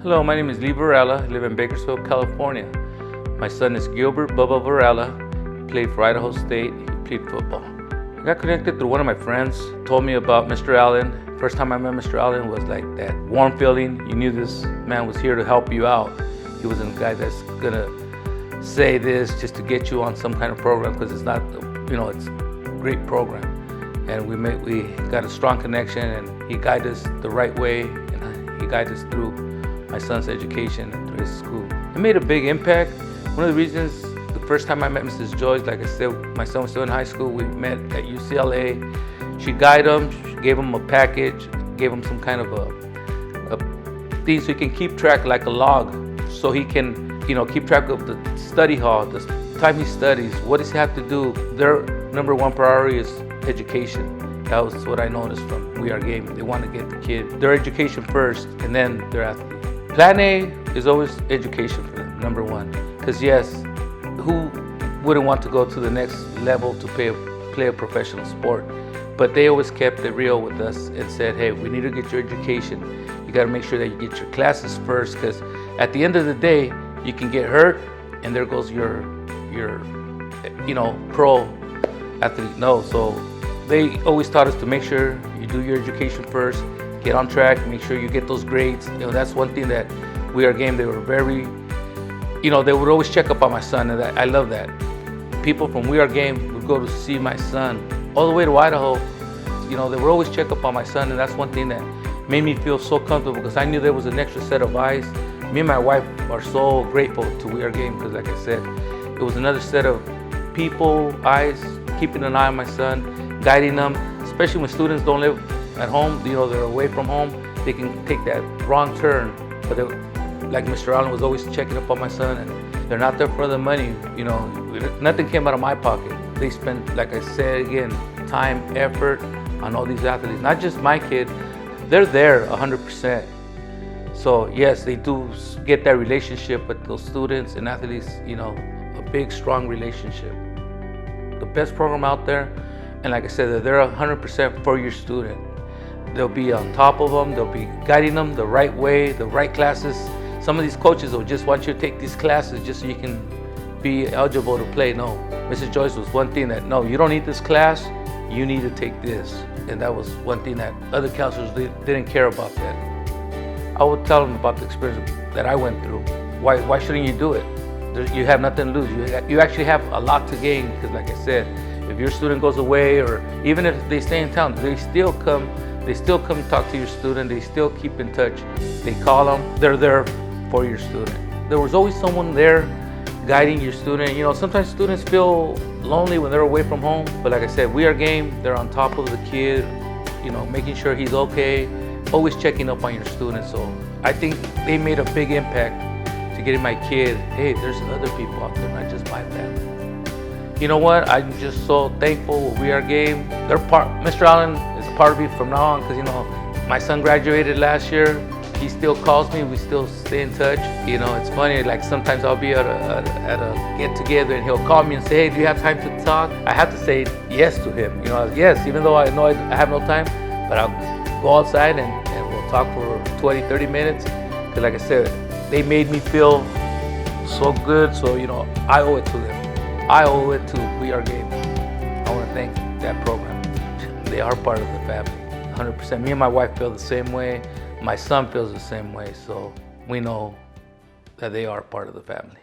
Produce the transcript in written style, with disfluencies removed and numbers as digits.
Hello, my name is Varela. I live in Bakersfield, California. My son is Gilbert Bubba Varela. He played for Idaho State. He played football. I got connected through one of my friends. Told me about Mr. Allen. First time I met Mr. Allen was like that warm feeling. You knew this man was here to help you out. He wasn't a guy that's gonna say this just to get you on some kind of program, because it's not, it's a great program. And we got a strong connection, and he guided us the right way, and he guided us through my son's education and through his school. It made a big impact. One of the reasons, the first time I met Mrs. Joyce, like I said, my son was still in high school. We met at UCLA. She guided him, she gave him a package, gave him some kind of a thing so he can keep track, like a log, so he can, keep track of the study hall, the time he studies, what does he have to do. Their number one priority is education. That was what I noticed from We Are G.A.M.E. They want to get the kid their education first, and then their athlete. Plan A is always education for them, number one. Because yes, who wouldn't want to go to the next level to play a professional sport? But they always kept it real with us and said, hey, we need to get your education. You got to make sure that you get your classes first, because at the end of the day, you can get hurt, and there goes your pro athlete. No, so they always taught us to make sure you do your education first, get on track, make sure you get those grades. That's one thing that We Are G.A.M.E, they were very, they would always check up on my son, and I love that. People from We Are G.A.M.E would go to see my son all the way to Idaho. They would always check up on my son, and that's one thing that made me feel so comfortable, because I knew there was an extra set of eyes. Me and my wife are so grateful to We Are G.A.M.E, because like I said, it was another set of people, eyes, keeping an eye on my son, guiding them, especially when students don't live at home, they're away from home, they can take that wrong turn. But like Mr. Allen was always checking up on my son, and they're not there for the money, nothing came out of my pocket. They spent, like I said again, time, effort on all these athletes, not just my kid, they're there 100%. So yes, they do get that relationship with those students and athletes, a big, strong relationship. The best program out there, and like I said, they're 100% for your student. They'll be on top of them, they'll be guiding them the right way, the right classes. Some of these coaches will just want you to take these classes just so you can be eligible to play. No, Mrs. Joyce was one thing that, no, you don't need this class, you need to take this. And that was one thing that other counselors didn't care about that. I would tell them about the experience that I went through. Why shouldn't you do it? You have nothing to lose. You actually have a lot to gain, because like I said, if your student goes away, or even if they stay in town, they still come talk to your student, they still keep in touch. They call them, they're there for your student. There was always someone there guiding your student. Sometimes students feel lonely when they're away from home, but like I said, We Are G.A.M.E, they're on top of the kid, making sure he's okay, always checking up on your student. So I think they made a big impact to getting my kid, hey, there's other people out there, not just my family. You know what? I'm just so thankful We Are G.A.M.E. Mr. Allen is a part of me from now on, because my son graduated last year. He still calls me. We still stay in touch. It's funny. Like sometimes I'll be at a get together, and he'll call me and say, "Hey, do you have time to talk?" I have to say yes to him. Yes, even though I know I have no time, but I'll go outside and we'll talk for 20, 30 minutes. Because like I said, they made me feel so good. So I owe it to them. I owe it to We Are G.A.M.E. I want to thank that program. They are part of the family, 100%. Me and my wife feel the same way. My son feels the same way. So we know that they are part of the family.